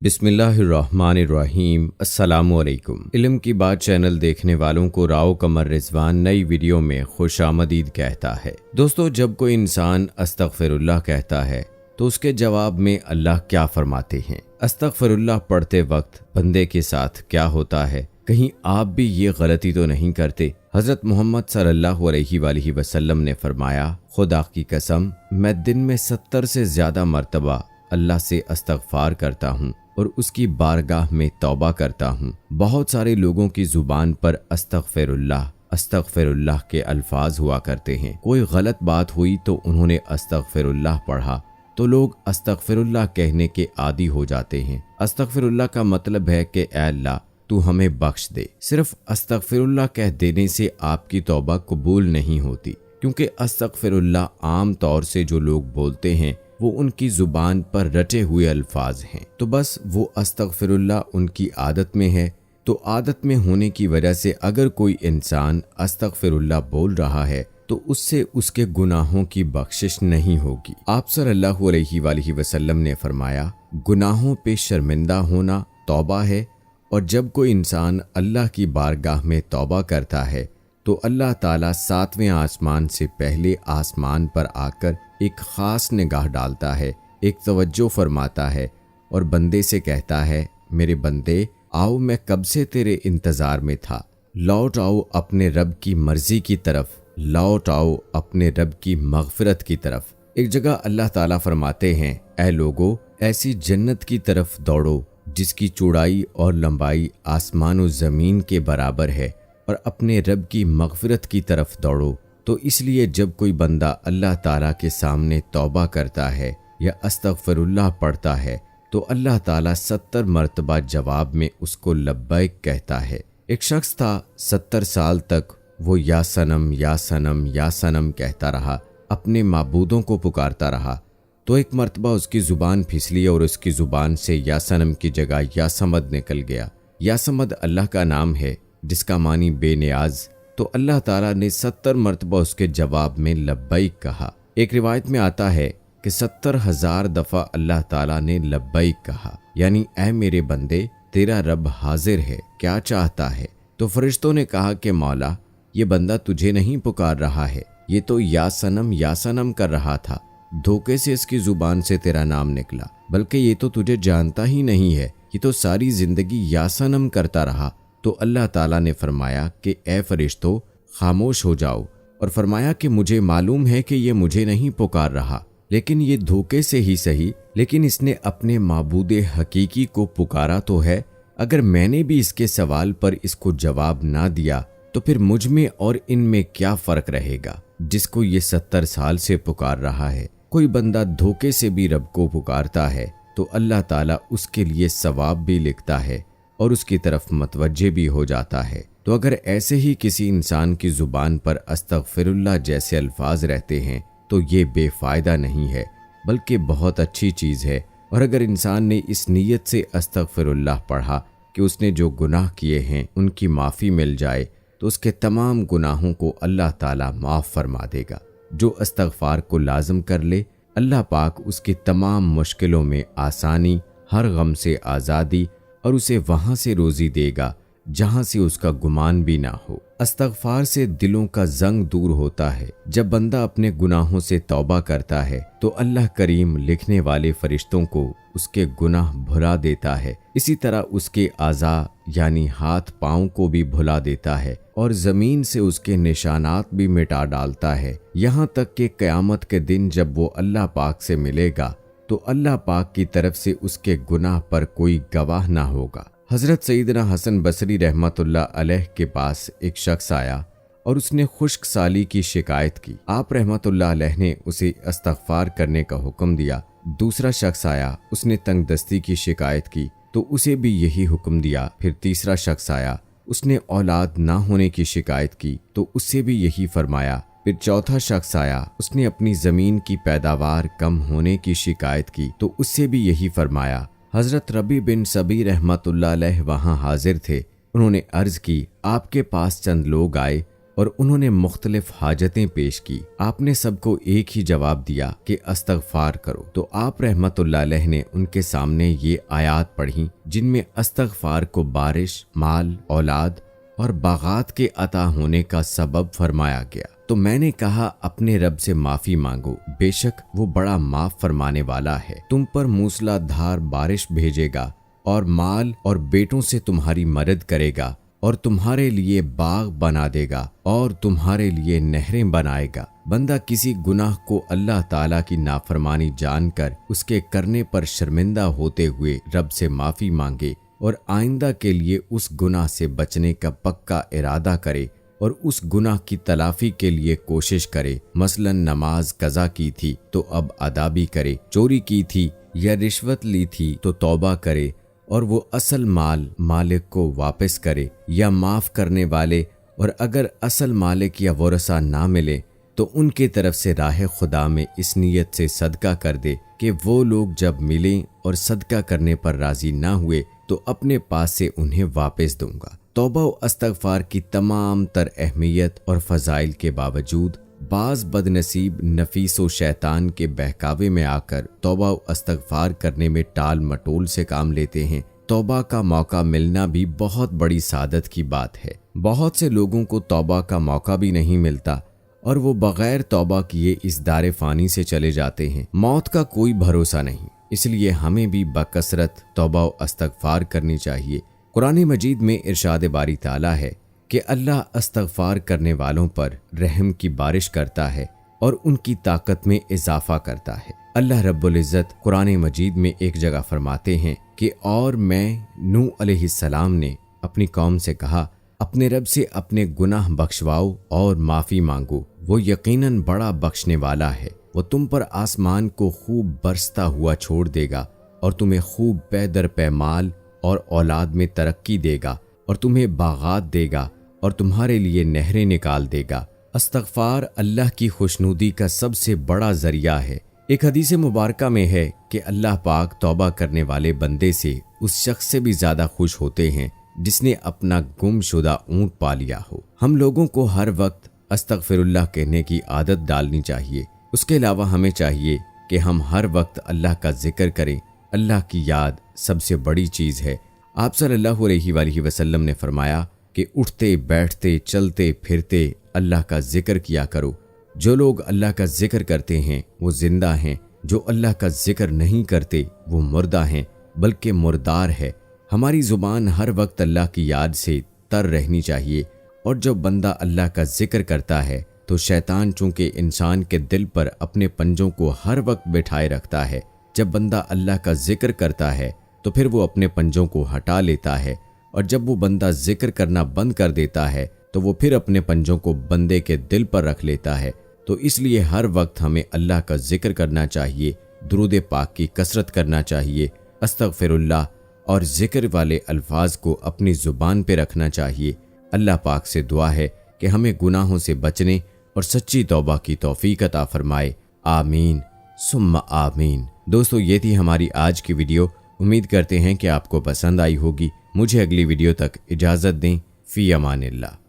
بسم اللہ الرحمن الرحیم۔ السلام علیکم۔ علم کی بات چینل دیکھنے والوں کو راؤ قمر رضوان نئی ویڈیو میں خوش آمدید کہتا ہے۔ دوستو، جب کوئی انسان استغفر اللہ کہتا ہے تو اس کے جواب میں اللہ کیا فرماتے ہیں؟ استغفر اللہ پڑھتے وقت بندے کے ساتھ کیا ہوتا ہے؟ کہیں آپ بھی یہ غلطی تو نہیں کرتے؟ حضرت محمد صلی اللہ علیہ وآلہ وسلم نے فرمایا، خدا کی قسم میں دن میں 70 سے زیادہ مرتبہ اللہ سے استغفار کرتا ہوں اور اس کی بارگاہ میں توبہ کرتا ہوں۔ بہت سارے لوگوں کی زبان پر استغفر اللہ کے الفاظ ہوا کرتے ہیں۔ کوئی غلط بات ہوئی تو انہوں نے استغفر اللہ پڑھا تو لوگ استغفر اللہ کہنے کے عادی ہو جاتے ہیں۔ استغفر اللہ کا مطلب ہے کہ اے اللہ تو ہمیں بخش دے۔ صرف استغفر اللہ کہہ دینے سے آپ کی توبہ قبول نہیں ہوتی، کیونکہ استغفر اللہ عام طور سے جو لوگ بولتے ہیں وہ ان کی زبان پر رٹے ہوئے الفاظ ہیں، تو بس وہ استغفر اللہ ان کی عادت میں ہے۔ تو عادت میں ہونے کی وجہ سے اگر کوئی انسان استغفر اللہ بول رہا ہے تو اس سے اس کے گناہوں کی بخشش نہیں ہوگی۔ آپ صلی اللہ علیہ وآلہ وسلم نے فرمایا، گناہوں پہ شرمندہ ہونا توبہ ہے، اور جب کوئی انسان اللہ کی بارگاہ میں توبہ کرتا ہے تو اللہ تعالیٰ 7ویں آسمان سے پہلے آسمان پر آ کر ایک خاص نگاہ ڈالتا ہے، ایک توجہ فرماتا ہے اور بندے سے کہتا ہے، میرے بندے آؤ، میں کب سے تیرے انتظار میں تھا، لوٹ آؤ اپنے رب کی مرضی کی طرف، لوٹ آؤ اپنے رب کی مغفرت کی طرف۔ ایک جگہ اللہ تعالیٰ فرماتے ہیں، اے لوگو ایسی جنت کی طرف دوڑو جس کی چوڑائی اور لمبائی آسمان و زمین کے برابر ہے، اور اپنے رب کی مغفرت کی طرف دوڑو۔ تو اس لیے جب کوئی بندہ اللہ تعالیٰ کے سامنے توبہ کرتا ہے یا استغفر اللہ پڑھتا ہے تو اللہ تعالیٰ 70 مرتبہ جواب میں اس کو لبیک کہتا ہے۔ ایک شخص تھا، 70 سال تک وہ یا صنم یا صنم یا صنم کہتا رہا، اپنے معبودوں کو پکارتا رہا۔ تو ایک مرتبہ اس کی زبان پھسلی اور اس کی زبان سے یا صنم کی جگہ یا صمد نکل گیا۔ یا صمد اللہ کا نام ہے جس کا معنی بے نیاز۔ تو اللہ تعالیٰ نے 70 مرتبہ اس کے جواب میں لبیک کہا۔ ایک روایت میں آتا ہے کہ 70,000 دفعہ اللہ تعالیٰ نے لبیک کہا، یعنی اے میرے بندے تیرا رب حاضر ہے، کیا چاہتا ہے؟ تو فرشتوں نے کہا کہ مولا، یہ بندہ تجھے نہیں پکار رہا ہے، یہ تو یا صنم کر رہا تھا، دھوکے سے اس کی زبان سے تیرا نام نکلا، بلکہ یہ تو تجھے جانتا ہی نہیں ہے، یہ تو ساری زندگی یا صنم کرتا رہا۔ تو اللہ تعالیٰ نے فرمایا کہ اے فرشتو خاموش ہو جاؤ، اور فرمایا کہ مجھے معلوم ہے کہ یہ مجھے نہیں پکار رہا، لیکن یہ دھوکے سے ہی صحیح، لیکن اس نے اپنے معبود حقیقی کو پکارا تو ہے۔ اگر میں نے بھی اس کے سوال پر اس کو جواب نہ دیا تو پھر مجھ میں اور ان میں کیا فرق رہے گا جس کو یہ 70 سال سے پکار رہا ہے؟ کوئی بندہ دھوکے سے بھی رب کو پکارتا ہے تو اللہ تعالیٰ اس کے لیے ثواب بھی لکھتا ہے اور اس کی طرف متوجہ بھی ہو جاتا ہے۔ تو اگر ایسے ہی کسی انسان کی زبان پر استغفر اللہ جیسے الفاظ رہتے ہیں تو یہ بے فائدہ نہیں ہے بلکہ بہت اچھی چیز ہے، اور اگر انسان نے اس نیت سے استغفر اللہ پڑھا کہ اس نے جو گناہ کیے ہیں ان کی معافی مل جائے تو اس کے تمام گناہوں کو اللہ تعالیٰ معاف فرما دے گا۔ جو استغفار کو لازم کر لے، اللہ پاک اس کی تمام مشکلوں میں آسانی، ہر غم سے آزادی اور اسے وہاں سے روزی دے گا جہاں سے اس کا گمان بھی نہ ہو۔ استغفار سے دلوں کا زنگ دور ہوتا ہے۔ جب بندہ اپنے گناہوں سے توبہ کرتا ہے تو اللہ کریم لکھنے والے فرشتوں کو اس کے گناہ بھلا دیتا ہے، اسی طرح اس کے اعضاء یعنی ہاتھ پاؤں کو بھی بھلا دیتا ہے اور زمین سے اس کے نشانات بھی مٹا ڈالتا ہے، یہاں تک کہ قیامت کے دن جب وہ اللہ پاک سے ملے گا تو اللہ پاک کی طرف سے اس کے گناہ پر کوئی گواہ نہ ہوگا۔ حضرت سیدنا حسن بصری رحمۃ اللہ علیہ کے پاس ایک شخص آیا اور اس نے خشک سالی کی شکایت کی۔ آپ رحمۃ اللہ علیہ نے اسے استغفار کرنے کا حکم دیا۔ دوسرا شخص آیا، اس نے تنگ دستی کی شکایت کی تو اسے بھی یہی حکم دیا۔ پھر تیسرا شخص آیا، اس نے اولاد نہ ہونے کی شکایت کی تو اس سے بھی یہی فرمایا۔ پھر چوتھا شخص آیا، اس نے اپنی زمین کی پیداوار کم ہونے کی شکایت کی تو اس سے بھی یہی فرمایا۔ حضرت ربیع بن صبی رحمۃ اللہ علیہ وہاں حاضر تھے۔ انہوں نے عرض کی، آپ کے پاس چند لوگ آئے اور انہوں نے مختلف حاجتیں پیش کی۔ آپ نے سب کو ایک ہی جواب دیا کہ استغفار کرو۔ تو آپ رحمت اللہ علیہ نے ان کے سامنے یہ آیات پڑھی جن میں استغفار کو بارش، مال، اولاد اور باغات کے عطا ہونے کا سبب فرمایا گیا۔ تو میں نے کہا اپنے رب سے معافی مانگو، بے شک وہ بڑا معاف فرمانے والا ہے، تم پر موسلا دھار بارش بھیجے گا اور مال اور بیٹوں سے تمہاری مدد کرے گا اور تمہارے لیے باغ بنا دے گا اور تمہارے لیے نہریں بنائے گا۔ بندہ کسی گناہ کو اللہ تعالیٰ کی نافرمانی جان کر اس کے کرنے پر شرمندہ ہوتے ہوئے رب سے معافی مانگے اور آئندہ کے لیے اس گناہ سے بچنے کا پکا ارادہ کرے اور اس گناہ کی تلافی کے لیے کوشش کرے، مثلا نماز قضا کی تھی تو اب ادا بھی کرے، چوری کی تھی یا رشوت لی تھی تو توبہ کرے اور وہ اصل مال مالک کو واپس کرے یا معاف کرنے والے، اور اگر اصل مالک یا ورثہ نہ ملے تو ان کی طرف سے راہ خدا میں اس نیت سے صدقہ کر دے کہ وہ لوگ جب ملیں اور صدقہ کرنے پر راضی نہ ہوئے تو اپنے پاس سے انہیں واپس دوں گا۔ توبہ و استغفار کی تمام تر اہمیت اور فضائل کے باوجود بعض بد نصیب نفیس و شیطان کے بہکاوے میں آ کر توبہ و استغفار کرنے میں ٹال مٹول سے کام لیتے ہیں۔ توبہ کا موقع ملنا بھی بہت بڑی سعادت کی بات ہے۔ بہت سے لوگوں کو توبہ کا موقع بھی نہیں ملتا اور وہ بغیر توبہ کیے اس دار فانی سے چلے جاتے ہیں۔ موت کا کوئی بھروسہ نہیں، اس لیے ہمیں بھی بکثرت توبہ و استغفار کرنی چاہیے۔ قرآن مجید میں ارشاد باری تعالیٰ ہے کہ اللہ استغفار کرنے والوں پر رحم کی بارش کرتا ہے اور ان کی طاقت میں اضافہ کرتا ہے۔ اللہ رب العزت قرآن مجید میں ایک جگہ فرماتے ہیں کہ اور میں نوح علیہ السلام نے اپنی قوم سے کہا اپنے رب سے اپنے گناہ بخشواؤ اور معافی مانگو، وہ یقیناً بڑا بخشنے والا ہے، وہ تم پر آسمان کو خوب برستا ہوا چھوڑ دے گا اور تمہیں خوب پے در پے مال اور اولاد میں ترقی دے گا اور تمہیں باغات دے گا اور تمہارے لیے نہریں نکال دے گا۔ استغفار اللہ کی خوشنودی کا سب سے بڑا ذریعہ ہے۔ ایک حدیث مبارکہ میں ہے کہ اللہ پاک توبہ کرنے والے بندے سے اس شخص سے بھی زیادہ خوش ہوتے ہیں جس نے اپنا گم شدہ اونٹ پا لیا ہو۔ ہم لوگوں کو ہر وقت استغفر اللہ کہنے کی عادت ڈالنی چاہیے۔ اس کے علاوہ ہمیں چاہیے کہ ہم ہر وقت اللہ کا ذکر کریں۔ اللہ کی یاد سب سے بڑی چیز ہے۔ آپ صلی اللہ علیہ وآلہ وسلم نے فرمایا کہ اٹھتے بیٹھتے چلتے پھرتے اللہ کا ذکر کیا کرو۔ جو لوگ اللہ کا ذکر کرتے ہیں وہ زندہ ہیں، جو اللہ کا ذکر نہیں کرتے وہ مردہ ہیں بلکہ مردار ہے۔ ہماری زبان ہر وقت اللہ کی یاد سے تر رہنی چاہیے، اور جب بندہ اللہ کا ذکر کرتا ہے تو شیطان چونکہ انسان کے دل پر اپنے پنجوں کو ہر وقت بٹھائے رکھتا ہے، جب بندہ اللہ کا ذکر کرتا ہے تو پھر وہ اپنے پنجوں کو ہٹا لیتا ہے، اور جب وہ بندہ ذکر کرنا بند کر دیتا ہے تو وہ پھر اپنے پنجوں کو بندے کے دل پر رکھ لیتا ہے۔ تو اس لیے ہر وقت ہمیں اللہ کا ذکر کرنا چاہیے، درود پاک کی کثرت کرنا چاہیے، استغفر اللہ اور ذکر والے الفاظ کو اپنی زبان پہ رکھنا چاہیے۔ اللہ پاک سے دعا ہے کہ ہمیں گناہوں سے بچنے اور سچی توبہ کی توفیق عطا فرمائے، آمین ثم آمین۔ دوستو، یہ تھی ہماری آج کی ویڈیو۔ امید کرتے ہیں کہ آپ کو پسند آئی ہوگی۔ مجھے اگلی ویڈیو تک اجازت دیں، فی امان اللہ۔